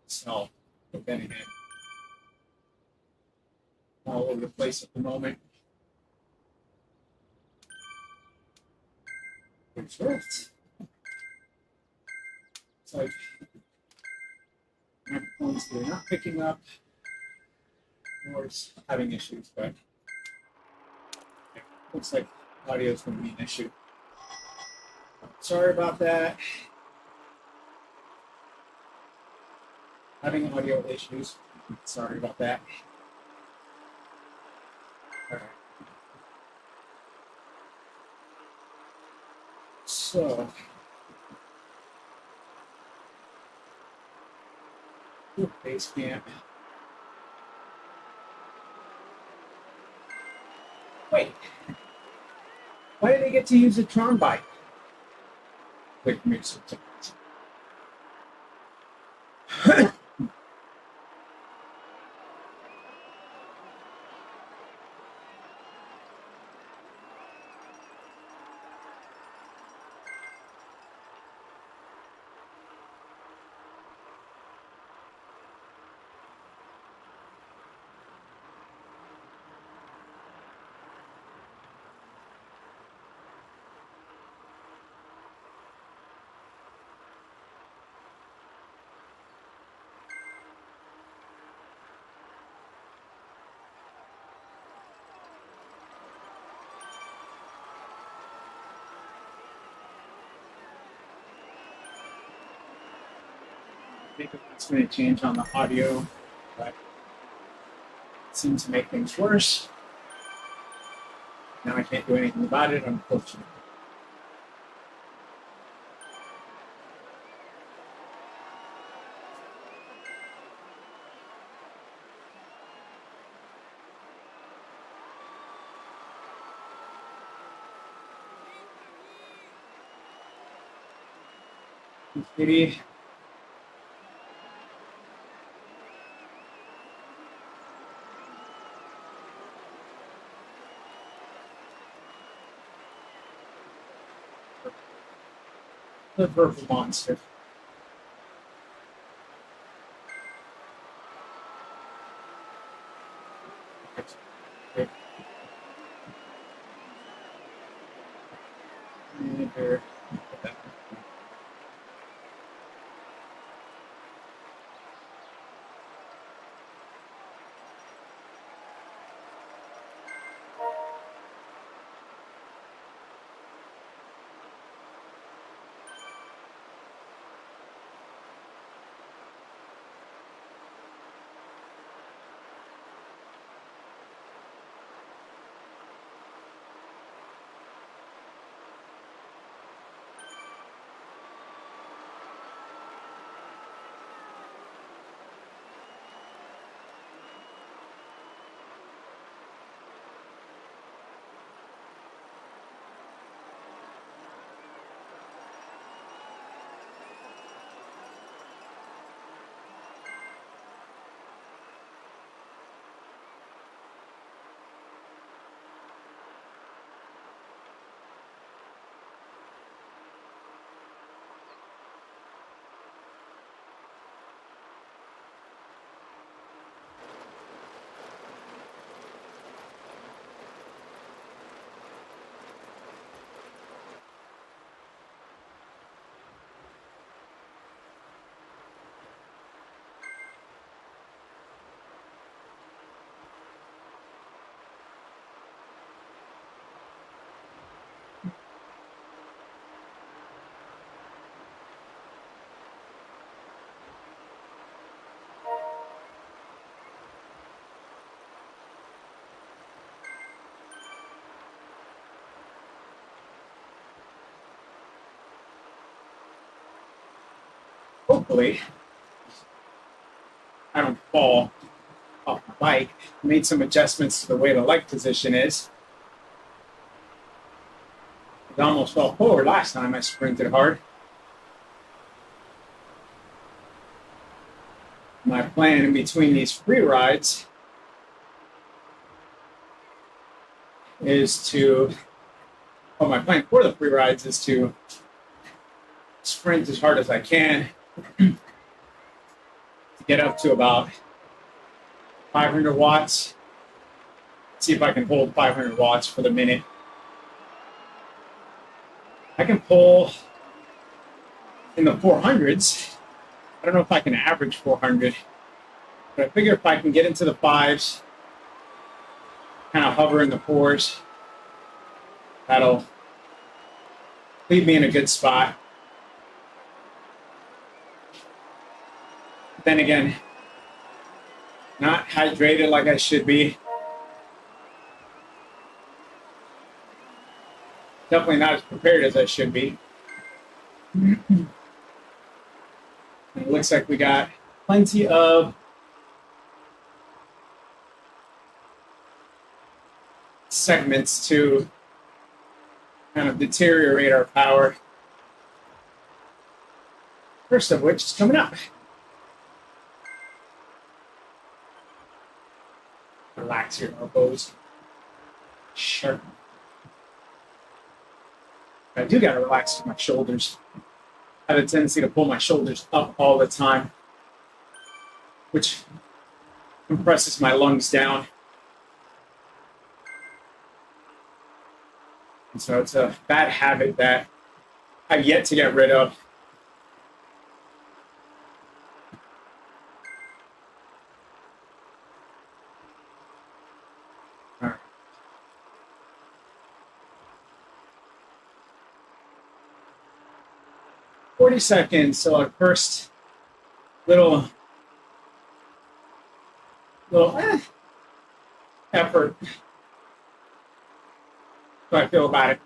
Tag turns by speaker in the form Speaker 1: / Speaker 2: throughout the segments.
Speaker 1: So, again, all over the place at the moment. It's like microphones they're not picking up, or it's having issues, but yeah, looks like audio is going to be an issue. Sorry about that. Having audio issues. Sorry about that. All right. So, base camp. Wait, why did they get to use a Tron bike? Quick music. I think it's going to change on the audio, but it seems to make things worse. Now I can't do anything about it, unfortunately. Maybe the purple monster. Here. Hopefully, I don't fall off my bike. I made some adjustments to the way the leg position is. I almost fell forward last time I sprinted hard. My plan in between these free rides is to, well, my plan for the free rides is to sprint as hard as I can to get up to about 500 watts. See if I can hold 500 watts for the minute. I can pull in the 400s. I don't know if I can average 400, but I figure if I can get into the fives, kind of hover in the fours, that'll leave me in a good spot. But then again, not hydrated like I should be. Definitely not as prepared as I should be. It looks like we got plenty of segments to kind of deteriorate our power. First of which is coming up. Relax your elbows. Sharp. I do got to relax my shoulders. I have a tendency to pull my shoulders up all the time, which compresses my lungs down. And so it's a bad habit that I've yet to get rid of. All right. 40 seconds, so our first little effort. How I feel about it.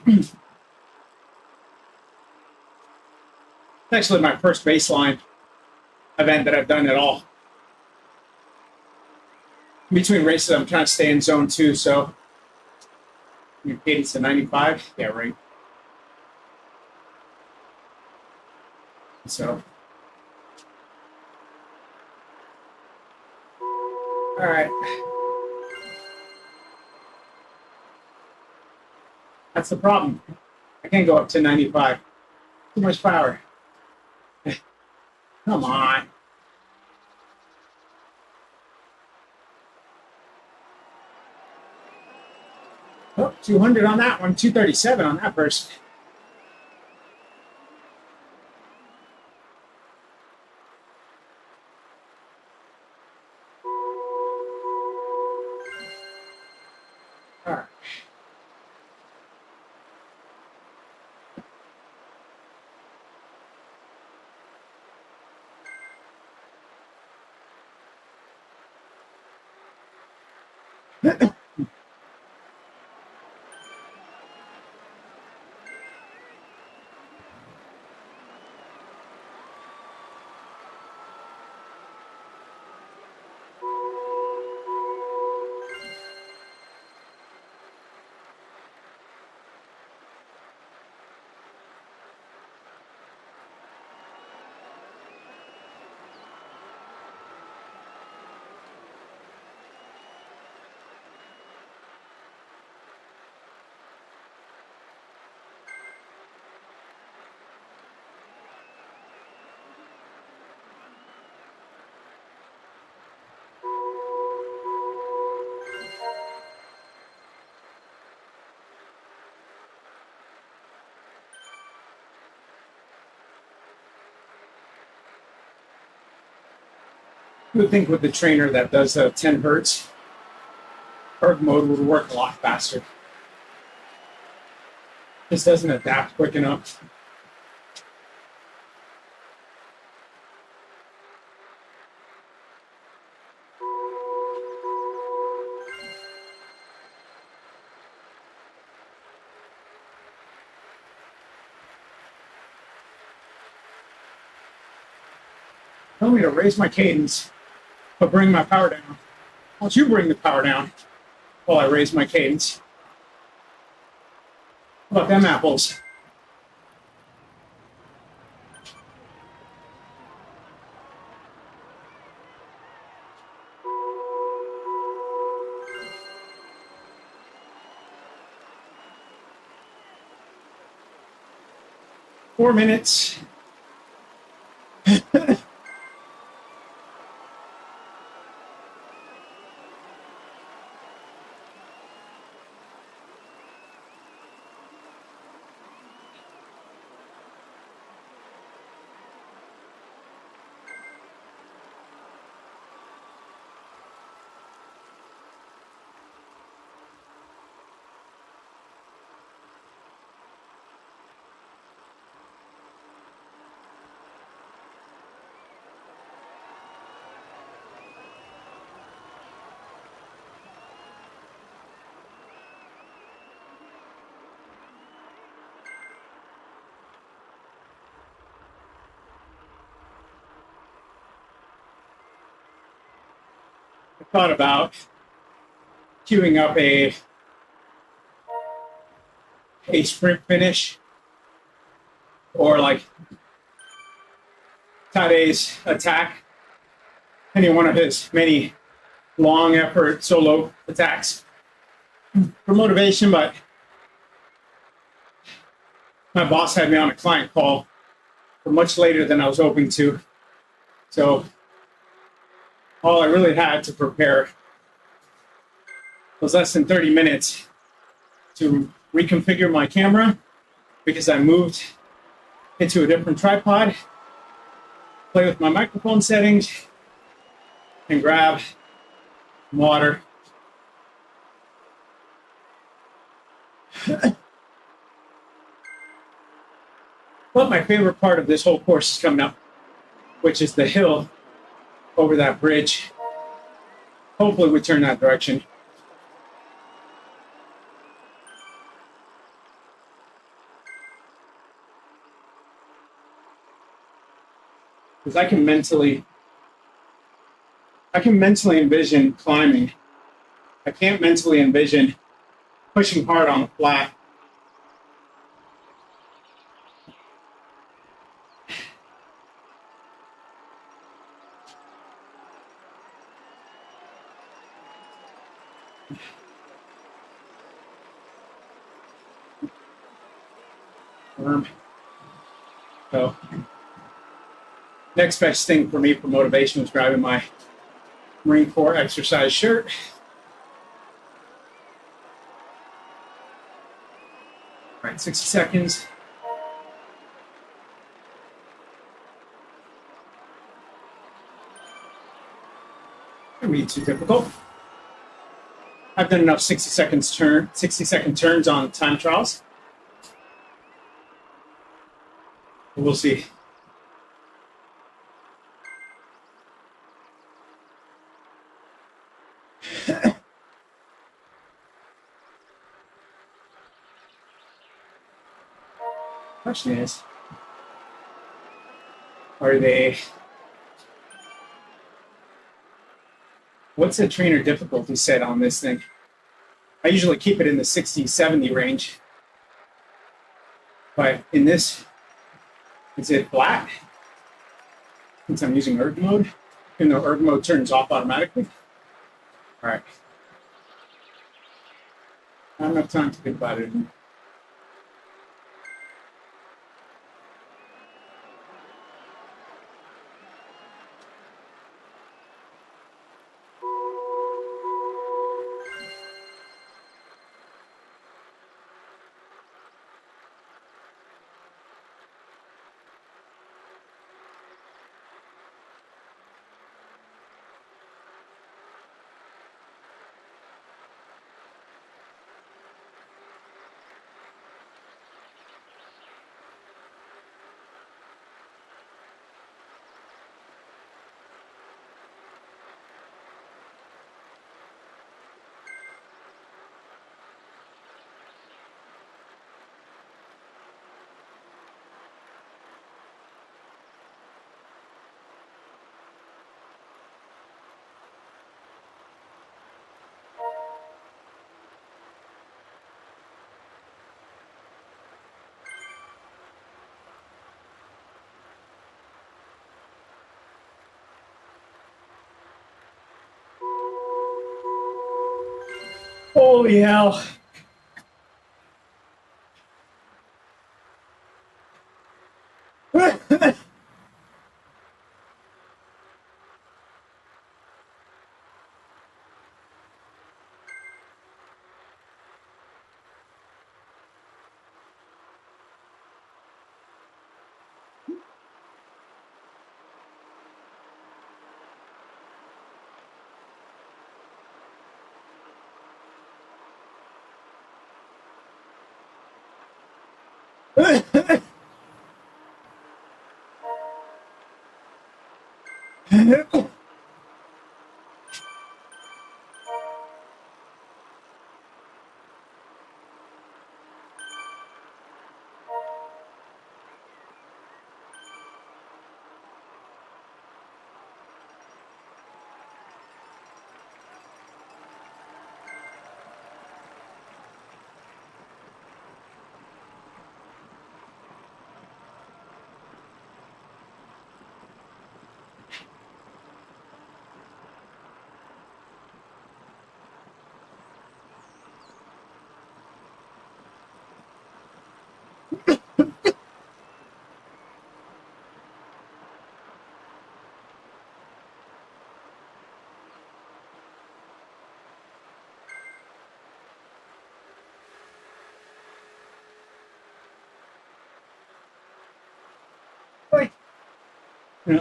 Speaker 1: It's actually my first baseline event that I've done at all. Between races, I'm trying to stay in zone 2, so your cadence to 95. Yeah, right. So, all right. That's the problem. I can't go up to 95. Too much power. Come on. Oh, 200 on that one, 237 on that person. All right. You would think with the trainer that does 10 hertz, erg mode would work a lot faster. This doesn't adapt quick enough. Tell me to raise my cadence, but bring my power down. Why don't you bring the power down while I raise my cadence? How about them apples? 4 minutes. I thought about queuing up a sprint finish, or like Tade's attack, any one of his many long effort solo attacks for motivation, but my boss had me on a client call for much later than I was hoping to. So all I really had to prepare was less than 30 minutes to reconfigure my camera, because I moved into a different tripod, play with my microphone settings, and grab water. But my favorite part of this whole course is coming up, which is the hill over that bridge. Hopefully we turn that direction. Because I can mentally envision climbing. I can't mentally envision pushing hard on the flat. So next best thing for me for motivation was grabbing my Marine Corps exercise shirt. All right, 60 seconds. Don't be too difficult. I've done enough 60-second turns on time trials. We'll see. Question is, what's the trainer difficulty set on this thing? I usually keep it in the 60-70 range. But in this, is it flat? Since I'm using erg mode, even though erg mode turns off automatically. All right. Not enough time to think about it. Holy hell.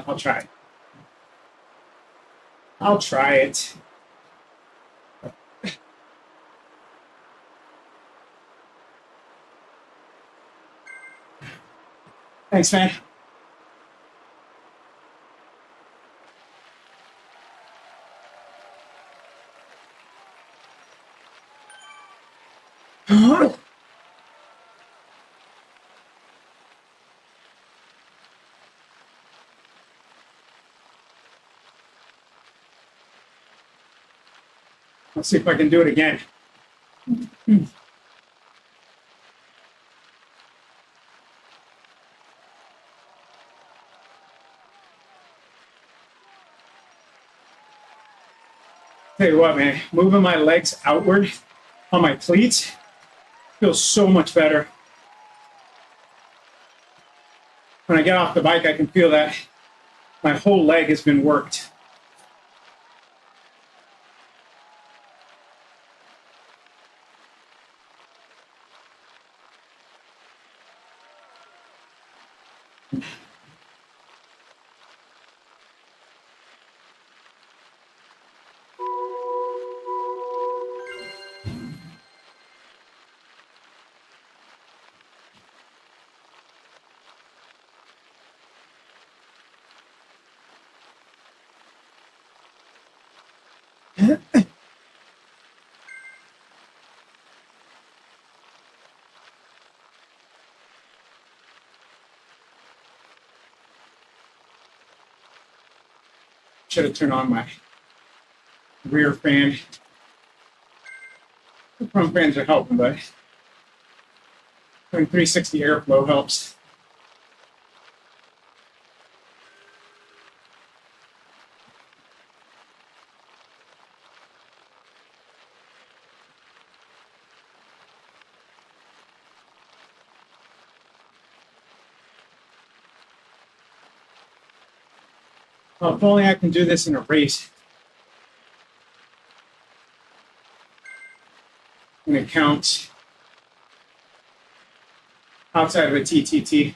Speaker 1: I'll try it. I'll try it. Thanks, man. Let's see if I can do it again. Tell you what, man, moving my legs outward on my cleats feels so much better. When I get off the bike, I can feel that my whole leg has been worked. Should have turned on my rear fan. The front fans are helping, but having 360 airflow helps. Well, if only I can do this in a race. And it counts outside of a TTT.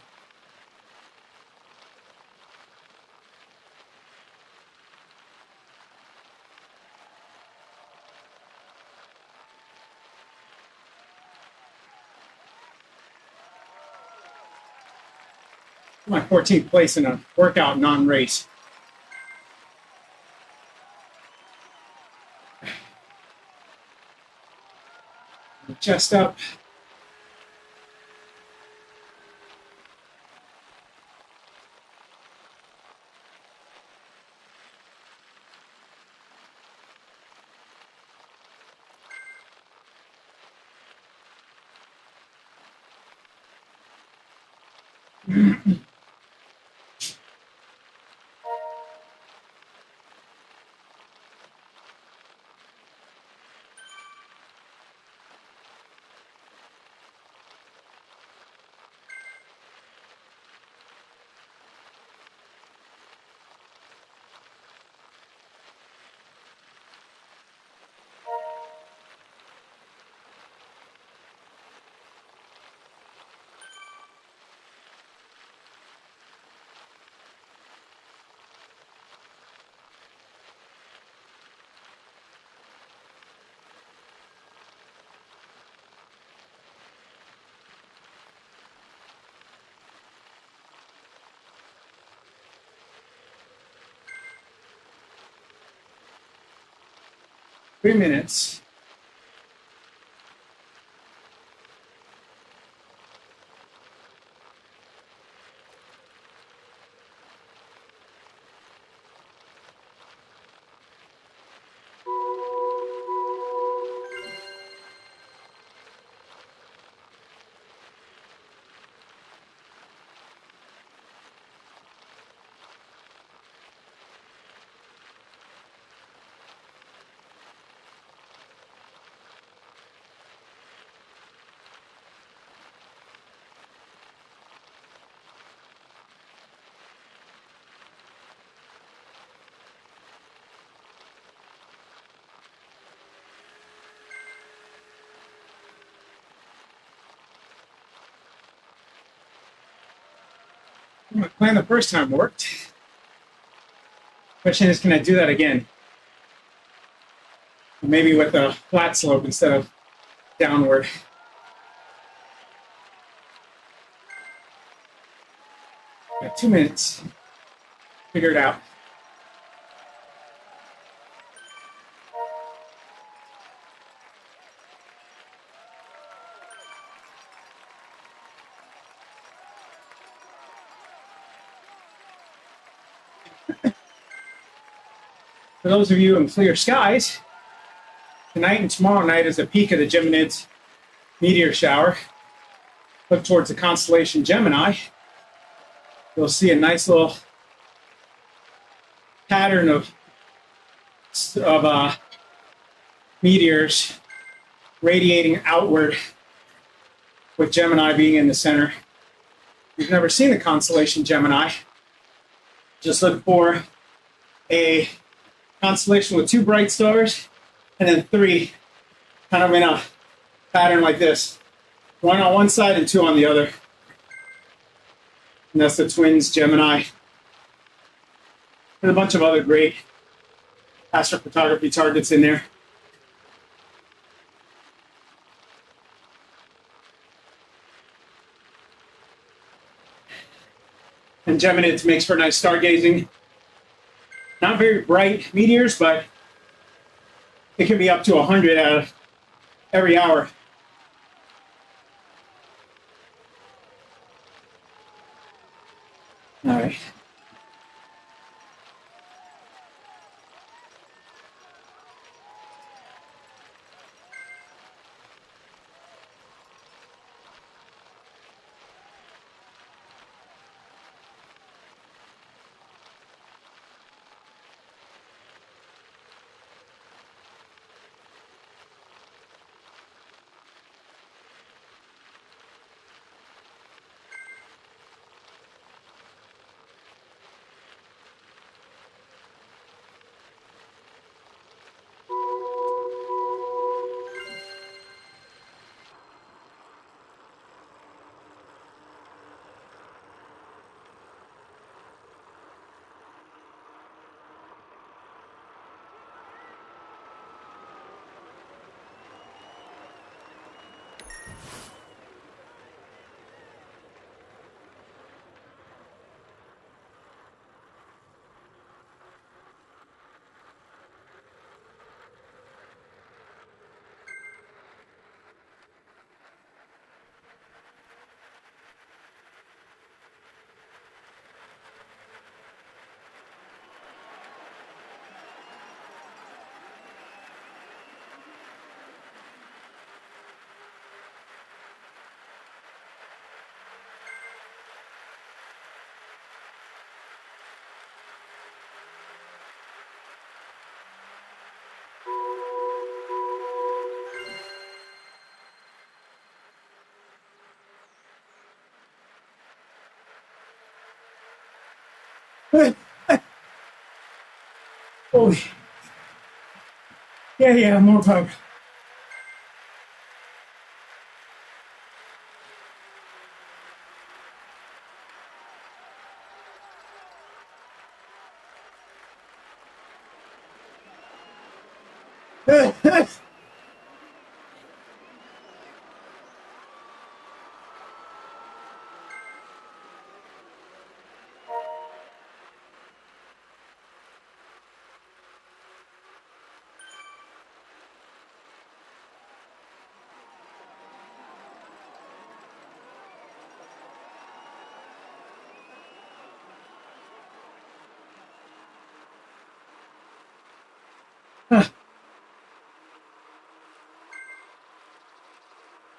Speaker 1: My 14th place in a workout non-race. Chest up. 3 minutes. My plan the first time worked. Question is, can I do that again? Maybe with a flat slope instead of downward. Got 2 minutes. Figure it out. For those of you in clear skies, tonight and tomorrow night is the peak of the Geminids meteor shower. Look towards the constellation Gemini. You'll see a nice little pattern of meteors radiating outward, with Gemini being in the center. If you've never seen the constellation Gemini, just look for a constellation with 2 bright stars and then 3 kind of in a pattern like this. 1 on one side and 2 on the other. And that's the twins Gemini. There's a bunch of other great astrophotography targets in there. And Geminids makes for nice stargazing. Not very bright meteors, but it can be up to 100 out of every hour. All right. Oh, yeah, more power.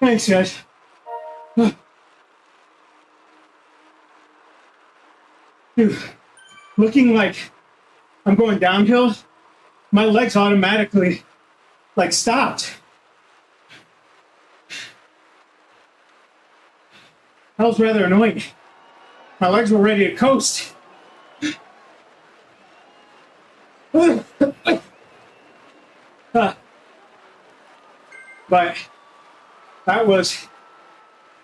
Speaker 1: Thanks, guys. Dude, looking like I'm going downhill, my legs automatically like stopped. That was rather annoying. My legs were ready to coast. But that was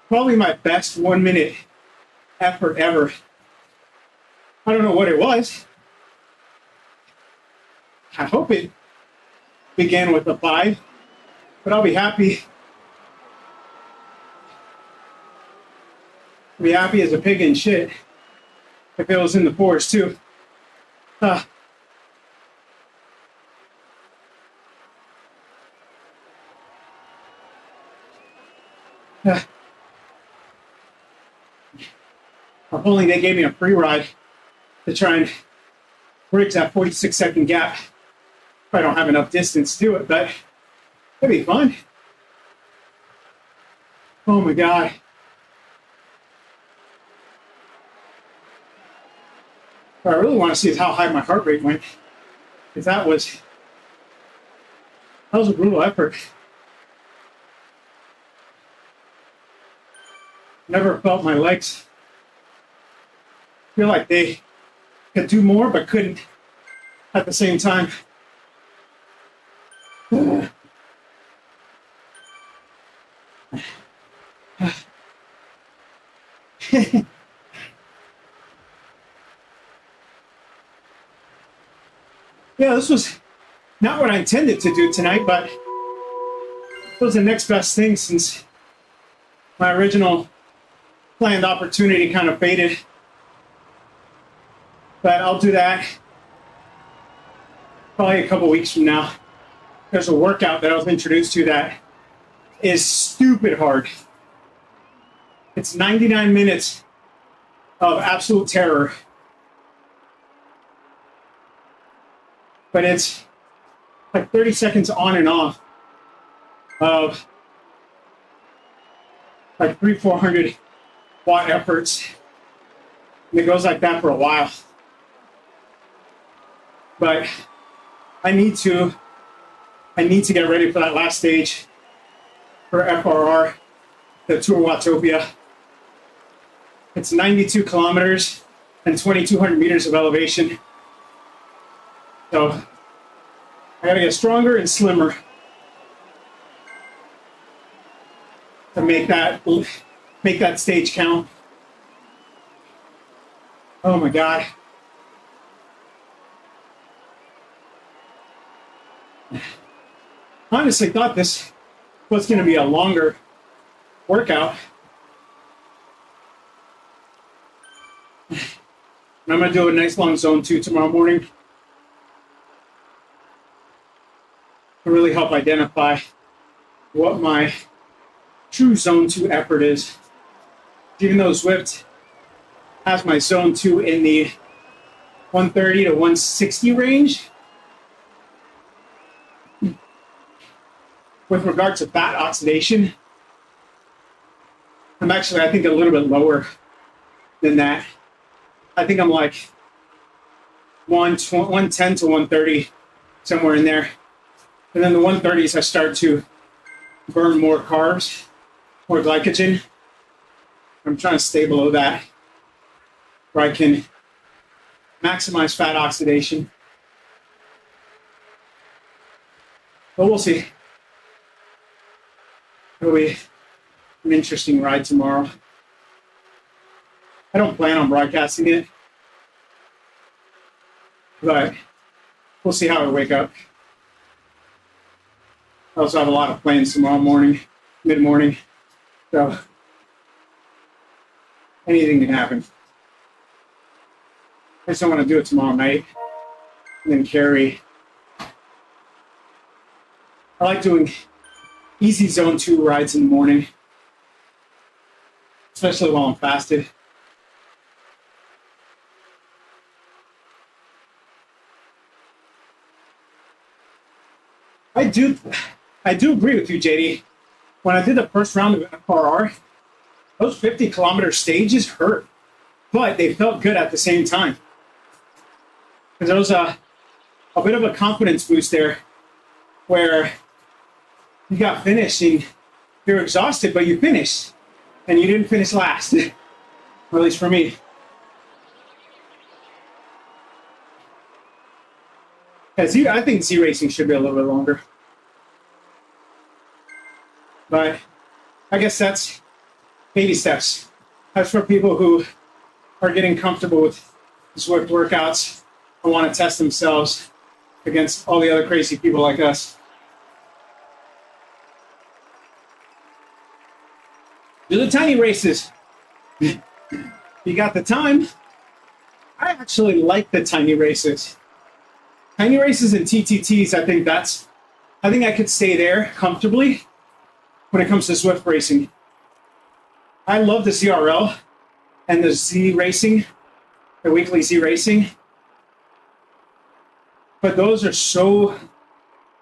Speaker 1: probably my best 1 minute effort ever. I don't know what it was. I hope it began with a 5, but I'll be happy. Be happy as a pig in shit if it was in the 4s too. If only they gave me a free ride to try and bridge that 46-second gap. I don't have enough distance to do it, but it'd be fun. Oh my God. What I really want to see is how high my heart rate went, because that was a brutal effort. Never felt my legs feel like they could do more but couldn't at the same time. Yeah, this was not what I intended to do tonight, but it was the next best thing since my original planned opportunity kind of faded. But I'll do that probably a couple weeks from now. There's a workout that I was introduced to that is stupid hard. It's 99 minutes of absolute terror. But it's like 30 seconds on and off of like 300-400 watt efforts. And it goes like that for a while. But I need to get ready for that last stage for FRR, the Tour Watopia. It's 92 kilometers and 2,200 meters of elevation. So I gotta get stronger and slimmer to make that stage count. Oh my God. Honestly thought this was going to be a longer workout. And I'm going to do a nice long zone 2 tomorrow morning to really help identify what my true zone 2 effort is. Even though Zwift has my zone 2 in the 130 to 160 range, with regard to fat oxidation, I'm actually, I think, a little bit lower than that. I think I'm like 110 to 130, somewhere in there. And then the 130s, I start to burn more carbs, more glycogen. I'm trying to stay below that, where I can maximize fat oxidation. But we'll see. It'll be an interesting ride tomorrow. I don't plan on broadcasting it, but we'll see how I wake up. I also have a lot of plans tomorrow morning, mid-morning, so anything can happen. I just don't want to do it tomorrow night and then carry. I like doing easy zone 2 rides in the morning, especially while I'm fasted. I do agree with you, JD. when I did the first round of FRR, those 50-kilometer stages hurt, but they felt good at the same time. Because there was a bit of a confidence boost there where you got finished and you're exhausted, but you finished and you didn't finish last, or at least for me. Yeah, I think Z racing should be a little bit longer. But I guess that's baby steps. That's for people who are getting comfortable with Zwift workouts and want to test themselves against all the other crazy people like us. Do the tiny races. You got the time. I actually like the tiny races. Tiny races and TTTs, I think I could stay there comfortably when it comes to Zwift racing. I love the ZRL and the Z racing, the weekly Z racing. But those are so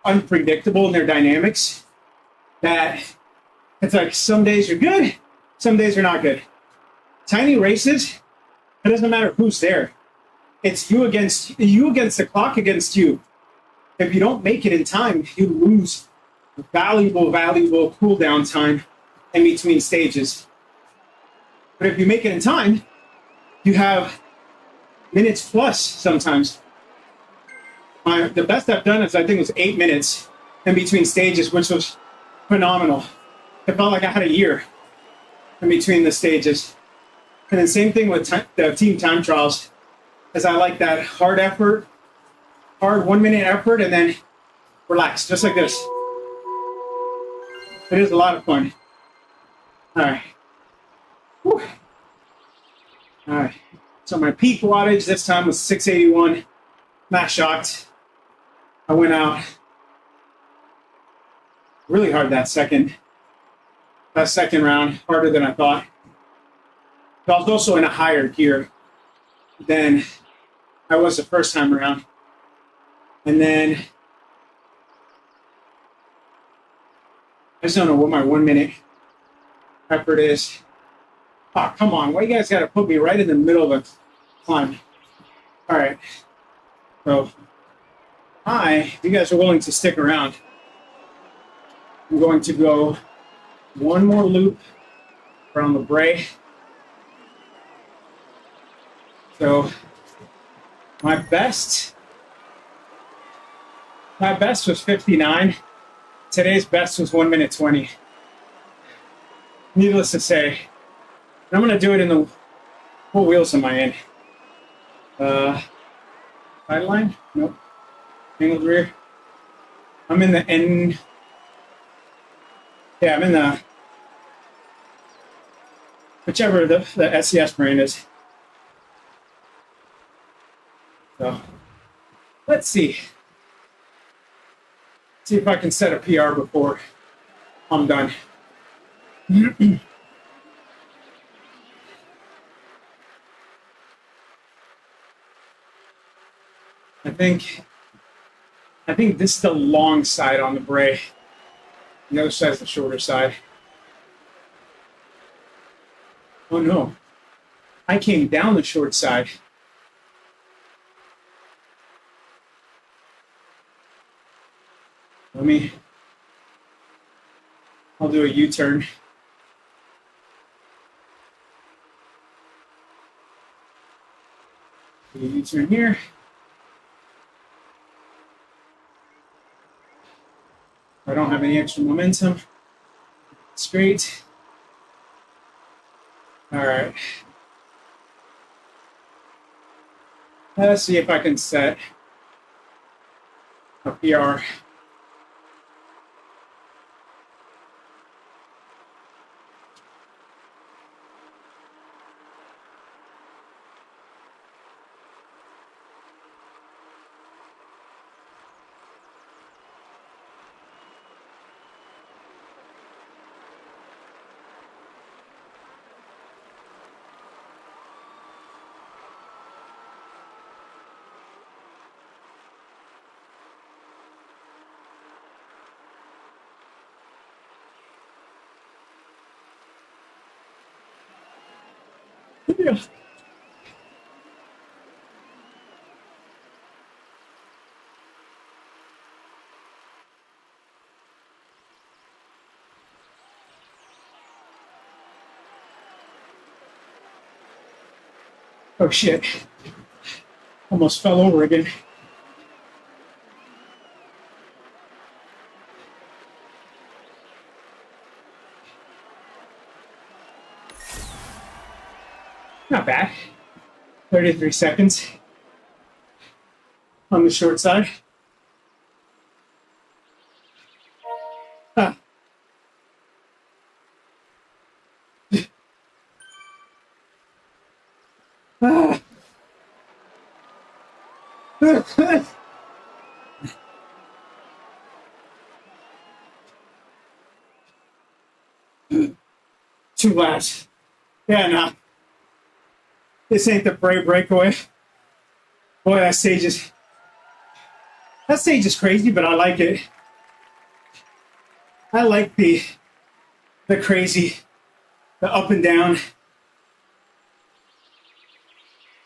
Speaker 1: unpredictable in their dynamics that it's like some days you're good, some days you're not good. Tiny races, it doesn't matter who's there. It's you against the clock against you. If you don't make it in time, you lose valuable cool down time in between stages. But if you make it in time, you have minutes plus sometimes. The best I've done is I think it was 8 minutes in between stages, which was phenomenal. It felt like I had a year in between the stages. And then same thing with the team time trials, as I like that hard 1 minute effort, and then relax, just like this. It is a lot of fun. All right. Whew. All right. So my peak wattage this time was 681. Not shocked. I went out really hard that second round, harder than I thought. But I was also in a higher gear than I was the first time around. And then I just don't know what my 1 minute effort is. Oh, come on. Why you guys got to put me right in the middle of a climb? All right. So if you guys are willing to stick around, I'm going to go one more loop around the Bray. So my best was 59. Today's best was 1 minute 20. Needless to say, I'm going to do it in the, what wheels am I in? Sideline? Nope. Angled rear. I'm in the N. Yeah, I'm in the, whichever the SCS brand is. So let's see. See if I can set a PR before I'm done. I think this is the long side on the Bray. The other side is the shorter side. Oh no. I came down the short side. I'll do a U-turn. Do a U-turn here. I don't have any extra momentum. Straight. All right. Let's see if I can set a PR. Yeah. Oh shit. Almost fell over again. Not bad. 33 seconds on the short side. Ah. Ah. Two laps. Yeah, nah. This ain't the breakaway. Boy, that stage is crazy, but I like it. I like the crazy, the up and down.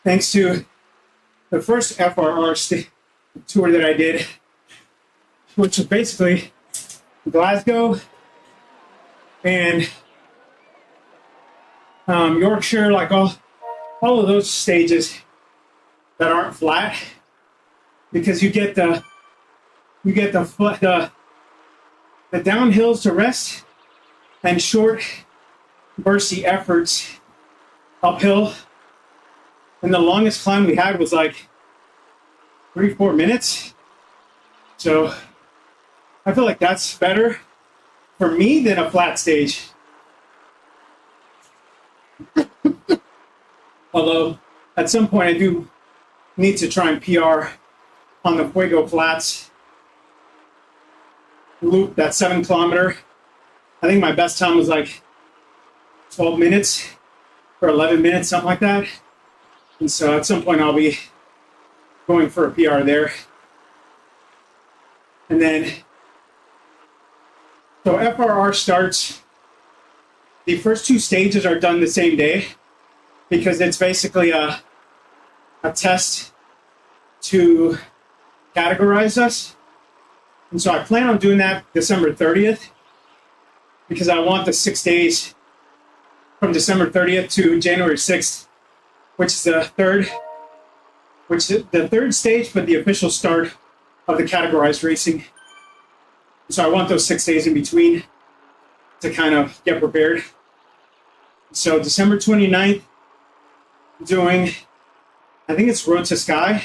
Speaker 1: Thanks to the first FRR tour that I did, which was basically Glasgow and Yorkshire, like all of those stages that aren't flat, because you get the downhills to rest and short bursty efforts uphill. And the longest climb we had was like 3-4 minutes. So I feel like that's better for me than a flat stage. Although at some point I do need to try and PR on the Fuego Flats loop, that 7 kilometer. I think my best time was like 12 minutes or 11 minutes, something like that. And so at some point I'll be going for a PR there. And then, so FRR starts, the first 2 stages are done the same day because it's basically a test to categorize us. And so I plan on doing that December 30th because I want the 6 days from December 30th to January 6th, which is the third stage, but the official start of the categorized racing. So I want those 6 days in between to kind of get prepared. So December 29th, doing, I think it's Road to Sky,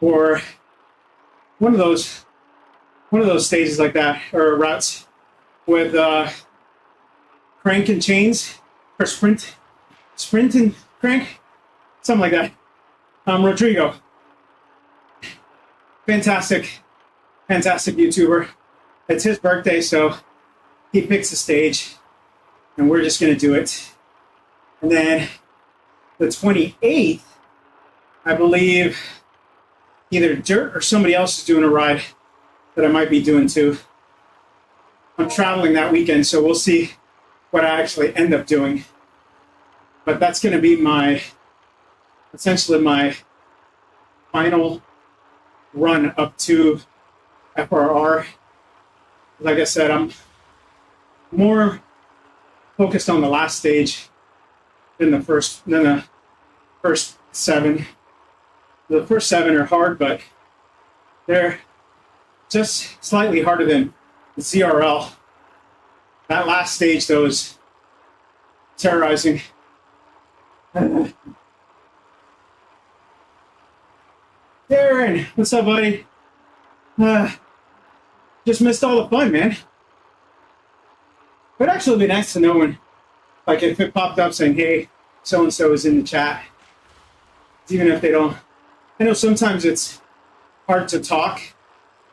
Speaker 1: or one of those stages like that, or routes with crank and chains, or sprint and crank, something like that. Rodrigo, fantastic YouTuber. It's his birthday, so he picks the stage, and we're just gonna do it. And then the 28th, I believe either Dirt or somebody else is doing a ride that I might be doing too. I'm traveling that weekend, so we'll see what I actually end up doing. But that's going to be essentially my final run up to FRR. Like I said, I'm more focused on the last stage than the first 7. The first 7 are hard, but they're just slightly harder than the ZRL. That last stage, though, is terrorizing. Darren, what's up, buddy? Just missed all the fun, man. It'd actually be nice to know when, like, if it popped up saying, hey, so-and-so is in the chat. Even if they don't. I know sometimes it's hard to talk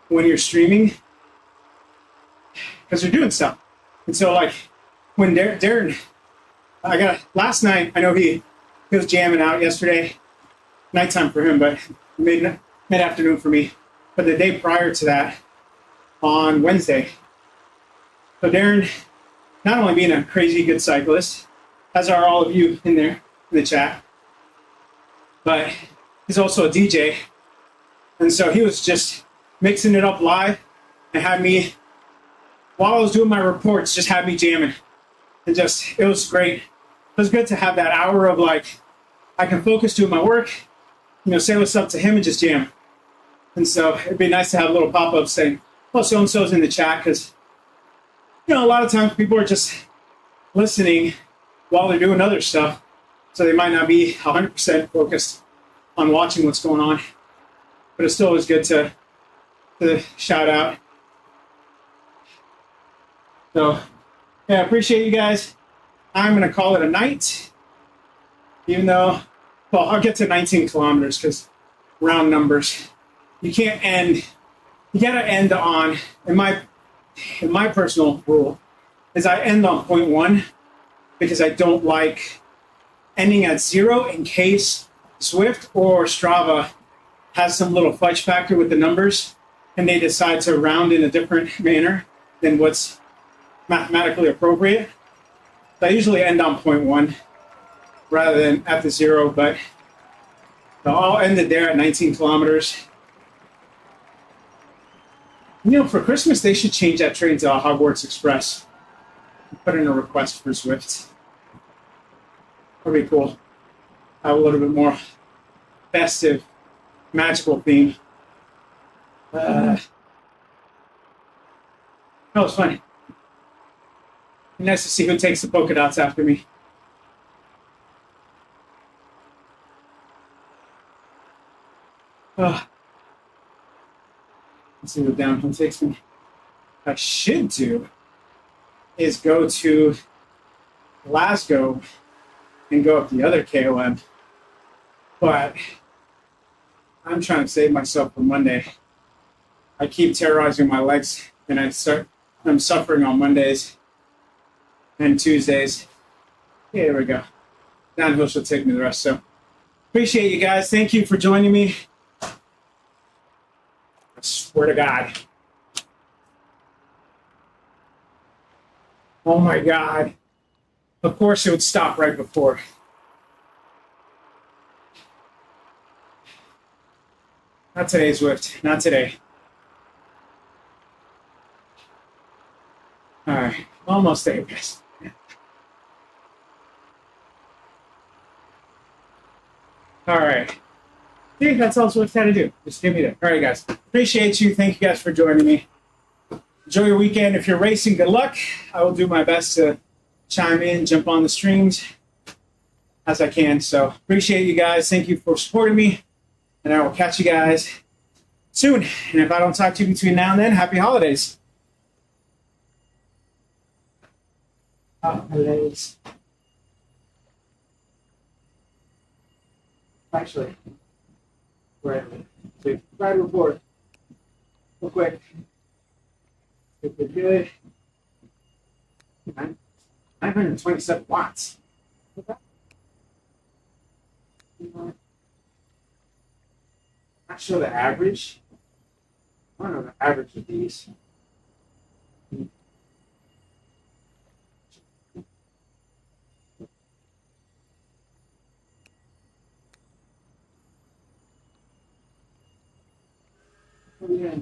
Speaker 1: when you're streaming because you're doing stuff. And so, like, when Darren, last night, I know he was jamming out yesterday, nighttime for him, but mid-afternoon for me. But the day prior to that, on Wednesday. So Darren, not only being a crazy good cyclist, as are all of you in there, in the chat, but he's also a DJ. And so he was just mixing it up live and had me, while I was doing my reports, just had me jamming. And just, it was great. It was good to have that hour of like, I can focus doing my work, say what's up to him and just jam. And so it'd be nice to have a little pop-up saying, oh, so-and-so's in the chat, because, a lot of times people are just listening while they're doing other stuff. So they might not be 100% focused on watching what's going on. But it's still always good to shout out. So, yeah, I appreciate you guys. I'm going to call it a night, even though, well, I'll get to 19 kilometers because round numbers. You can't end, you got to end on, in my personal rule, is I end on 0.1 because I don't like ending at 0 in case Zwift or Strava has some little fudge factor with the numbers and they decide to round in a different manner than what's mathematically appropriate. So I usually end on 0.1 rather than at the 0, but I'll end it there at 19 kilometers. For Christmas, they should change that train to Hogwarts Express. Put in a request for Zwift. That'd be cool. Have a little bit more festive, magical theme. That was funny. Nice to see who takes the polka dots after me. Let's see what downhill takes me. What I should do is go to Glasgow and go up the other KOM. But I'm trying to save myself for Monday. I keep terrorizing my legs, and I'm suffering on Mondays and Tuesdays. Yeah, there we go. Downhill should take me the rest. So appreciate you guys. Thank you for joining me. I swear to God. Oh my God. Of course it would stop right before. Not today, Zwift. Not today. All right. Almost there, guys. All right. See, that's all Zwift had to do. Just give me that. All right, guys. Appreciate you. Thank you guys for joining me. Enjoy your weekend. If you're racing, good luck. I will do my best to chime in, jump on the streams as I can. So appreciate you guys. Thank you for supporting me. And I will catch you guys soon. And if I don't talk to you between now and then, happy holidays. Holidays. Actually, right report. Real quick. Good. 927 watts. Okay. Not sure the average. I don't know the average of these. Oh, yeah.